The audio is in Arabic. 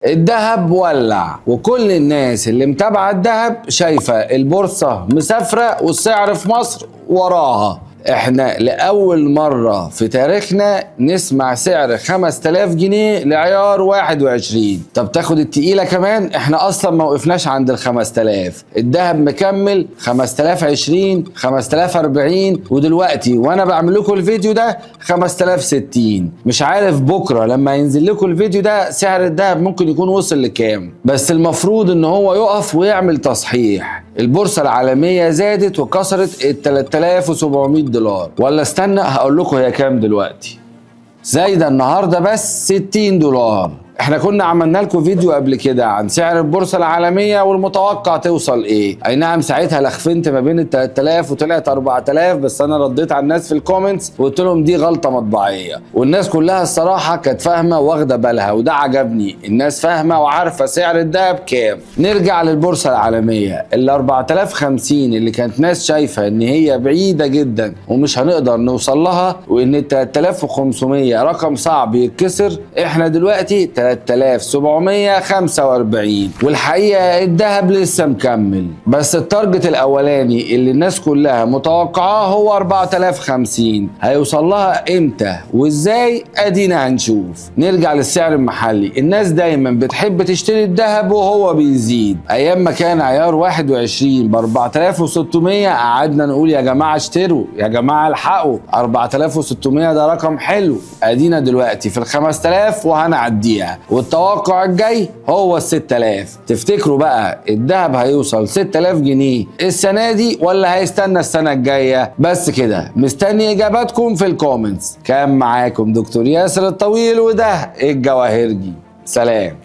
الذهب ولع، وكل الناس اللي متابعه الذهب شايفه البورصه مسافره والسعر في مصر وراها. احنا لأول مرة في تاريخنا نسمع سعر 5000 جنيه لعيار 21. طب تاخد التقيلة كمان، احنا اصلا ما وقفناش عند ال 5000، الذهب مكمل 5020 5040 ودلوقتي وانا بعمل لكم الفيديو ده 5060. مش عارف بكرة لما ينزل لكم الفيديو ده سعر الذهب ممكن يكون وصل لكام، بس المفروض ان هو يقف ويعمل تصحيح. البورصة العالمية زادت وكسرت ال 3700 دولار، ولا استنى هقول لكم هي كام دلوقتي. زايدة النهاردة بس 60 دولار. احنا كنا عملنا لكم فيديو قبل كده عن سعر البورصة العالمية والمتوقع توصل ايه. اي نعم ساعتها لخفنت ما بين ال 3000 وطلعت 4000، بس انا رديت على الناس في الكومنتس وقلت لهم دي غلطة مطبعية، والناس كلها الصراحة كانت فاهمة واخدة بالها، وده عجبني، الناس فاهمة وعارفة سعر الذهب كام. نرجع للبورصة العالمية، ال 4050 اللي كانت ناس شايفة ان هي بعيدة جدا ومش هنقدر نوصل لها، وان ال 3500 رقم صعب يتكسر، احنا دلوقتي 3745. والحقيقة الذهب لسه مكمل، بس التارجت الاولاني اللي الناس كلها متوقعاه هو 4050. هيوصل لها امتى وازاي ادينا هنشوف. نرجع للسعر المحلي، الناس دايما بتحب تشتري الذهب وهو بيزيد. ايام ما كان عيار 21 ب 4600 قعدنا نقول يا جماعة اشتروا، يا جماعة الحقوا، 4600 ده رقم حلو. ادينا دلوقتي في ال 5000 وهنعديها، والتوقع الجاي هو ال 6000. تفتكروا بقى الذهب هيوصل 6000 جنيه السنة دي ولا هيستنى السنة الجاية؟ بس كده، مستني اجاباتكم في الكومنتس. كان معاكم دكتور ياسر الطويل، وده الجواهرجي. سلام.